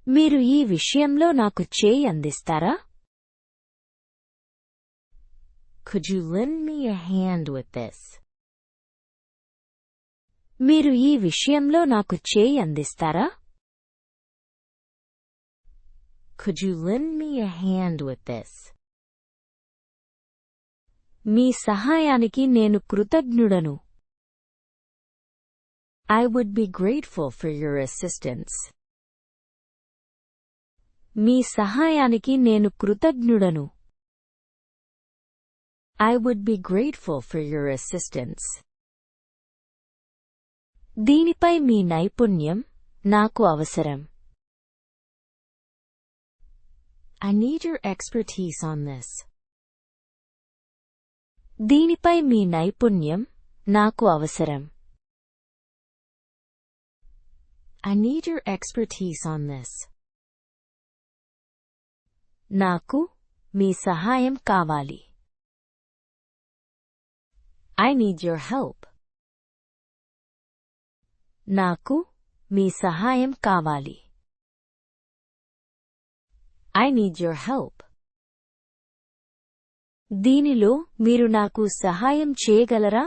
మీరు ఈ విషయంలో నాకు చేయి అందిస్తారా? Could you lend me a hand with this? మీరు ఈ విషయంలో నాకు చేయి అందిస్తారా? Could you lend me a hand with this? మీ సహాయానికి నేను కృతజ్ఞుడను. I would be grateful for your assistance. మీ సహాయానికి నేను కృతజ్ఞుడను. I would be grateful for your assistance. దీనిపై మీ నైపుణ్యం నాకు అవసరం. I need your expertise on this. దీనిపై మీ నైపుణ్యం నాకు అవసరం. I need your expertise on this. నాకు మీ సహాయం కావాలి. I need your help. నాకు మీ సహాయం కావాలి. I need your help. దీనిలో మీరు నాకు సహాయం చేయగలరా?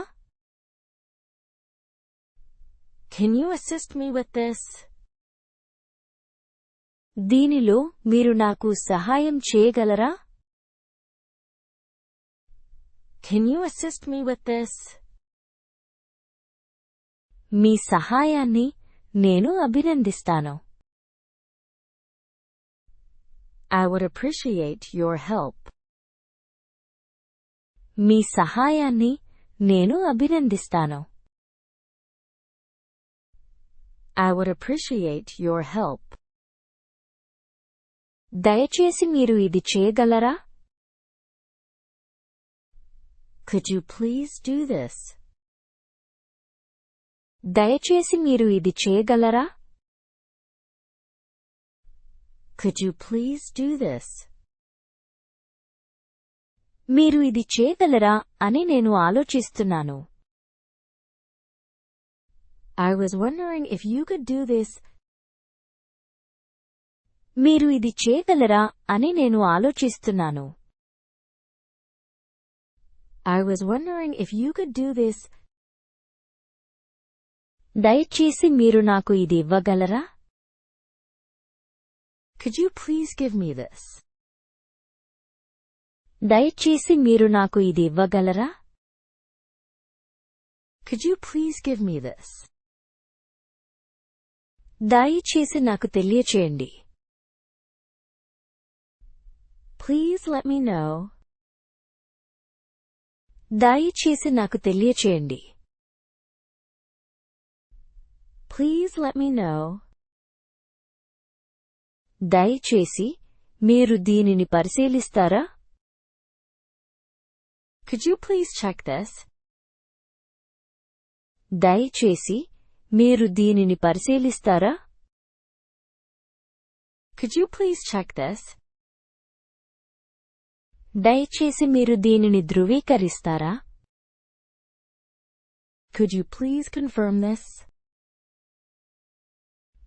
Can you assist me with this? దీనిలో మీరు నాకు సహాయం చేయగలరా? Can you assist me with this? మీ సహాయాన్ని నేను అభినందిస్తాను. I would appreciate your help. మీ సహాయాన్ని నేను అభినందిస్తాను. I would appreciate your help. దయచేసి మీరు ఇది చేయగలరా? Could you please do this? దయచేసి మీరు ఇది చేయగలరా? Could you please do this? మీరు ఇది చేయగలరా అని నేను ఆలోచిస్తున్నాను. I was wondering if you could do this. మీరు ఇది చేయగలరా అని నేను ఆలోచిస్తున్నాను. I was wondering if you could do this. దయచేసి మీరు నాకు ఇది ఇవ్వగలరా? Could you please give me this? దయచేసి మీరు నాకు ఇది ఇవ్వగలరా? Could you please give me this? దయచేసి నాకు తెలియచేయండి. Please let me know. దయచేసి నాకు తెలియచేయండి. Please let me know. దయచేసి మీరు దీనిని పరిశీలిస్తారా? Could you please check this? దయచేసి మీరు దీనిని పరిశీలిస్తారా? Could you please check this? దయచేసి మీరు దీనిని ధృవీకరిస్తారా? Could you please confirm this?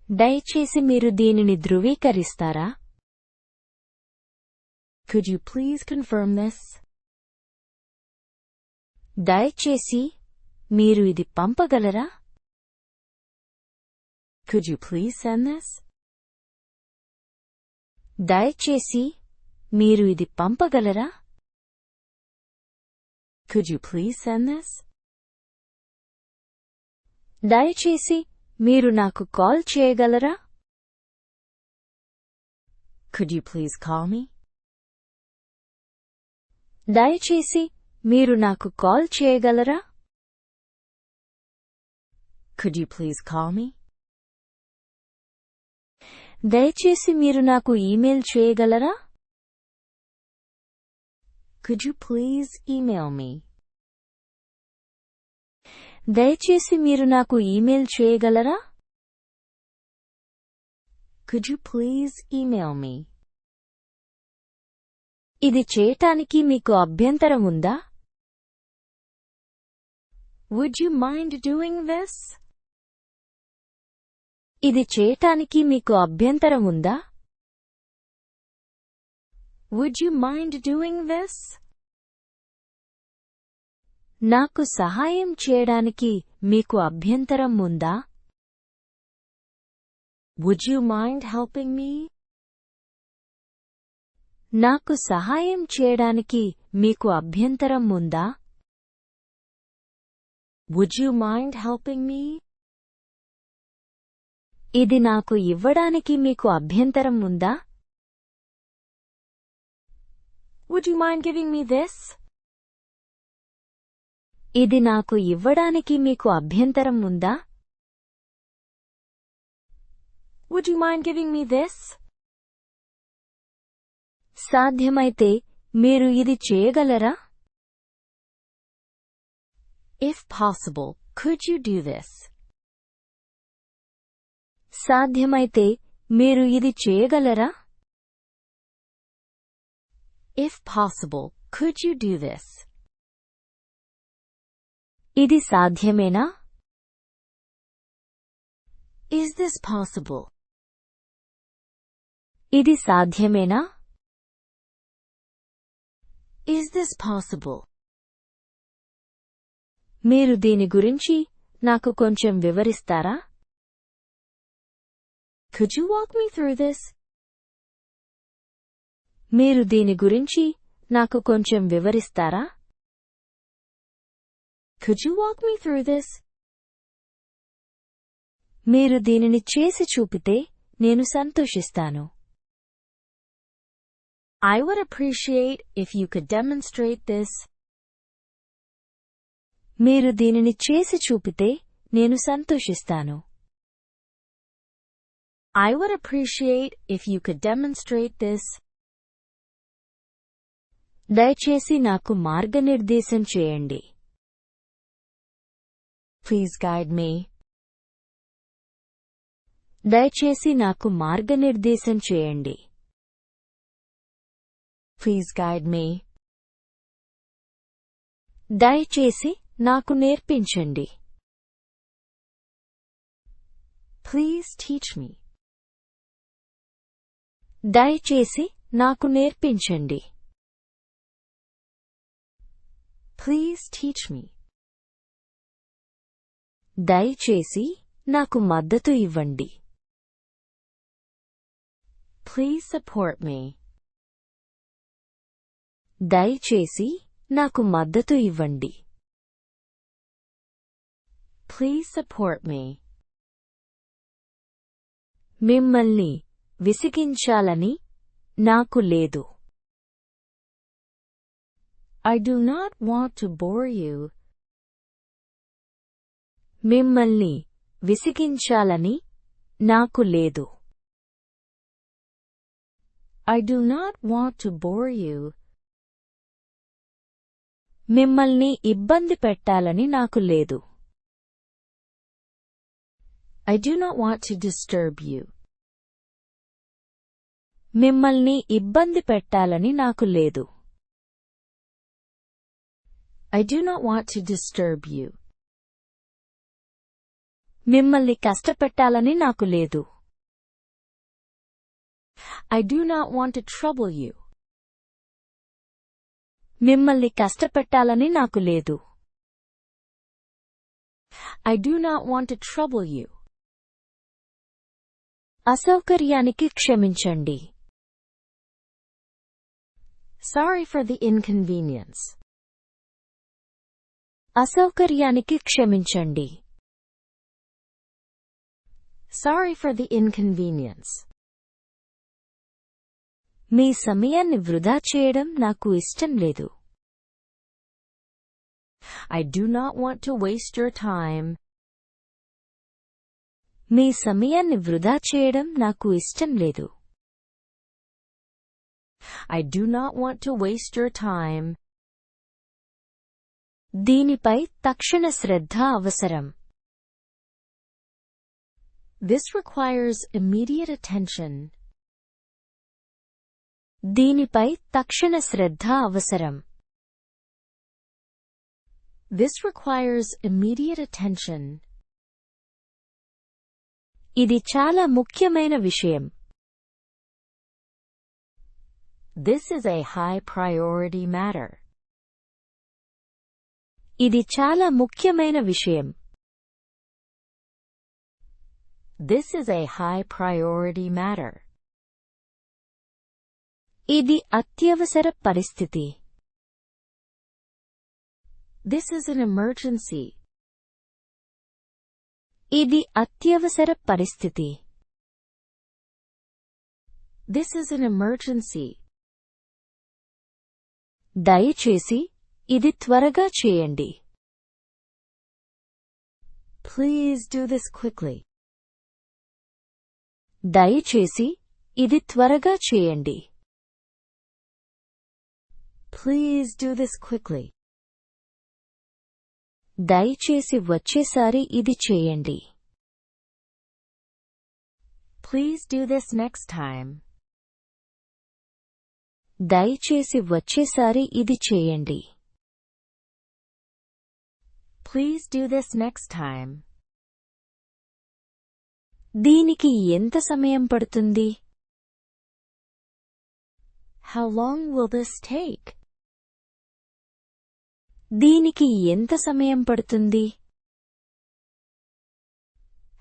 దయచేసి మీరు దీనిని ధృవీకరిస్తారా? Could you please confirm this? దయచేసి మీరు ఇది పంపగలరా? Could you please send this? దయచేసి మీరు ఇది పంపగలరా? Could you please send this? దయచేసి మీరు నాకు కాల్ చేయగలరా? Could you please call me? దయచేసి మీరు నాకు కాల్ చేయగలరా? Could you please call me? దయచేసి మీరు నాకు ఈమెయిల్ చేయగలరా? Could you please email me? దయచేసి మీరు నాకు ఈమెయిల్ చేయగలరా? Could you please email me? ఇది చేయటానికి మీకు అభ్యంతరం ఉందా? Would you mind doing this? ఇది చేయటానికి మీకు అభ్యంతరం ఉందా? Would you mind doing this? నాకు సహాయం చేయడానికి మీకు అభ్యంతరం ఉందా? Would you mind helping me? నాకు సహాయం చేయడానికి మీకు అభ్యంతరం ఉందా? Would you mind helping me? ఇది నాకు ఇవ్వడానికి మీకు అభ్యంతరం ఉందా? Would you mind giving me this? ఇది నాకు ఇవ్వడానికి మీకు అభ్యంతరం ఉందా? Would you mind giving me this? సాధ్యమైతే మీరు ఇది చేయగలరా? If possible, could you do this? సాధ్యమైతే మీరు ఇది చేయగలరా? If possible, could you do this? ఇది సాధ్యమేనా? Is this possible? ఇది సాధ్యమేనా? Is this possible? మీరు దీని గురించి నాకు కొంచెం వివరిస్తారా? Could you walk me through this? మీరు దీని గురించి నాకు కొంచెం వివరిస్తారా? Could you walk me through this? మీరు దీనిని చేసి చూపితే నేను సంతోషిస్తాను. I would appreciate if you could demonstrate this. మీరు దీనిని చేసి చూపితే నేను సంతోషిస్తాను. I would appreciate if you could demonstrate this. దయచేసి నాకు మార్గనిర్దేశం చేయండి. Please guide me. దయచేసి నాకు మార్గనిర్దేశం చేయండి. Please guide me. దయచేసి నాకు నేర్పించండి. Please teach me. దయచేసి నాకు నేర్పించండి. Please teach me. దయచేసి నాకు మద్దతు ఇవ్వండి. Please support me. దయచేసి నాకు మద్దతు ఇవ్వండి. Please support me. మిమ్మల్ని విసిగించాలని నాకు లేదు. I do not want to bore you. మిమ్మల్ని విసిగించాలని నాకు లేదు. I do not want to bore you. మిమ్మల్ని ఇబ్బంది పెట్టాలని నాకు లేదు. I do not want to disturb you. మిమ్మల్ని ఇబ్బంది పెట్టాలని నాకు లేదు. I do not want to disturb you. మిమ్మల్ని కష్టపెట్టాలని నాకు లేదు. I do not want to trouble you. మిమ్మల్ని కష్టపెట్టాలని నాకు లేదు. I do not want to trouble you. అసౌకర్యానికి క్షమించండి. Sorry for the inconvenience. అసౌకర్యానికి క్షమించండి. Sorry for the inconvenience. మీ సమయాన్ని వృధా చేయడం నాకు ఇష్టం లేదు. I do not want to waste your time. మీ సమయాన్ని వృధా చేయడం నాకు ఇష్టం లేదు. I do not want to waste your time. దీనిపై తక్షణ శ్రద్ధ అవసరం. This requires immediate attention. దీనిపై తక్షణ శ్రద్ధ అవసరం. This requires immediate attention. ఇది చాలా ముఖ్యమైన విషయం. This is a high priority matter. ఇది చాలా ముఖ్యమైన విషయం. This is a high priority matter. ఇది అత్యవసర పరిస్థితి. This is an emergency. ఇది అత్యవసర పరిస్థితి. This is an emergency. దయచేసి ఇది త్వరగా చేయండి. Please do this quickly. దయచేసి ఇది త్వరగా చేయండి. Please do this quickly. దయచేసి వచ్చేసారి ఇది చేయండి. Please do this next time. దయచేసి వచ్చేసారి ఇది చేయండి. Please do this next time. దీనికి ఎంత సమయం పడుతుంది? How long will this take? దీనికి ఎంత సమయం పడుతుంది?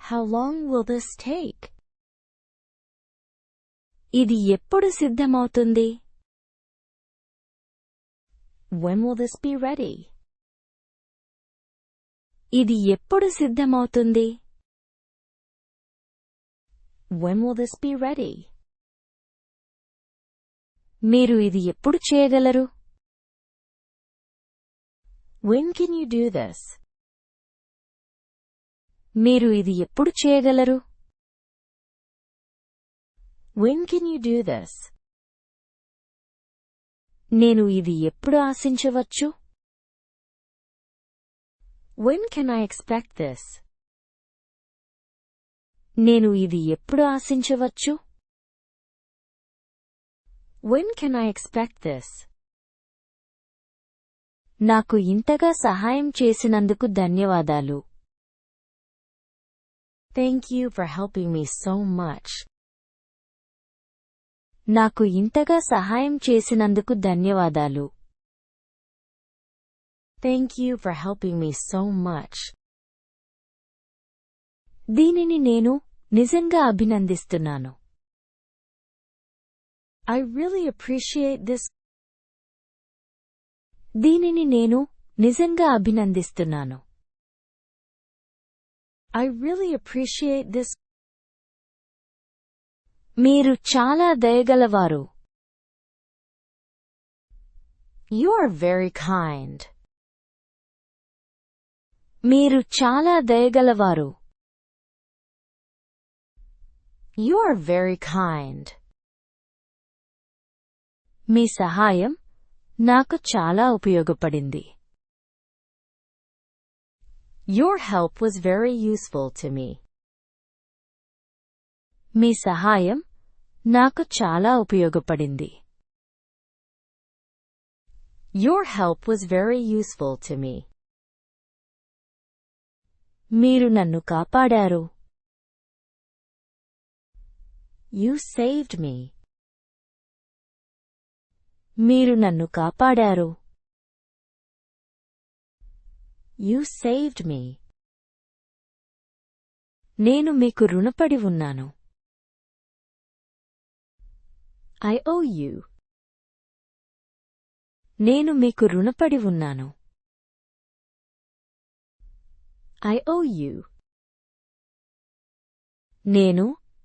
How long will this take? ఇది ఎప్పుడు సిద్ధమవుతుంది? When will this be ready? ఇది ఎప్పుడు సిద్ధమవుతుంది? When will this be ready? మీరు ఇది ఎప్పుడు చేయగలరు? When can you do this? మీరు ఇది ఎప్పుడు చేయగలరు? When can you do this? నేను ఇది ఎప్పుడు ఆశించవచ్చు? When can I expect this? నేను ఇది ఎప్పుడు ఆశించవచ్చు? When can I expect this? నాకు ఇంతగా సహాయం చేసినందుకు ధన్యవాదాలు. Thank you for helping me so much. నాకు ఇంతగా సహాయం చేసినందుకు ధన్యవాదాలు. Thank you for helping me so much. దీనిని నేను నిజంగా అభినందిస్తున్నాను. I really appreciate this. దీనిని నేను నిజంగా అభినందిస్తున్నాను. I really appreciate this. మీరు చాలా దయగలవారు. You are very kind. మీరు చాలా దయగలవారు. You are very kind. మీ సహాయం నాకు చాలా ఉపయోగపడింది. Your help was very useful to me. మీ సహాయం నాకు చాలా ఉపయోగపడింది. Your help was very useful to me. మీరు నన్ను కాపాడారు. You saved me. మీరు నన్ను కాపాడారు. You saved me. నేను మీకు రుణపడి ఉన్నాను. I owe you. నేను మీకు రుణపడి ఉన్నాను. I owe you. నేను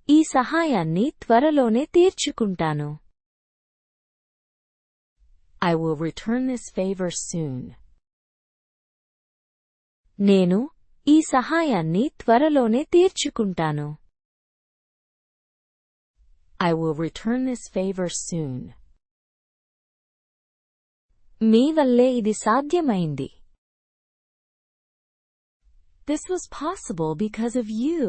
ఈ సహాయాన్ని త్వరలోనే తీర్చుకుంటాను. I will return this favor soon. నేను ఈ సహాయాన్ని త్వరలోనే తీర్చుకుంటాను. I will return this favor soon. మీ వల్లే ఇది సాధ్యమైంది. This was possible because of you.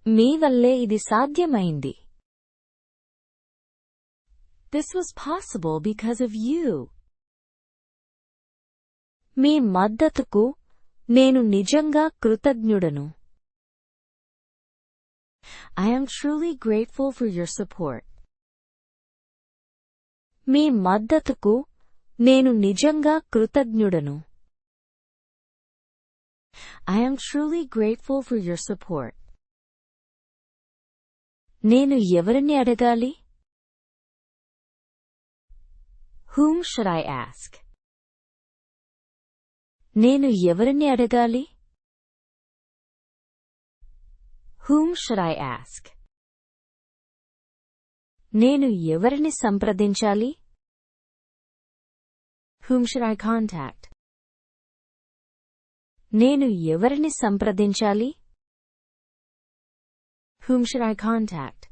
మీ వల్లే ఇది సాధ్యమైంది. This was possible because of you. మీ మద్దతుకు నేను నిజంగా కృతజ్ఞుడను. I am truly grateful for your support. మీ మద్దతుకు నేను నిజంగా కృతజ్ఞుడను. I am truly grateful for your support. నేను ఎవరిని అడగాలి? Whom should I ask? నేను ఎవరిని అడగాలి? Whom should I ask? నేను ఎవరిని సంప్రదించాలి? Whom should I contact? నేను ఎవరిని సంప్రదించాలి? Whom should I contact?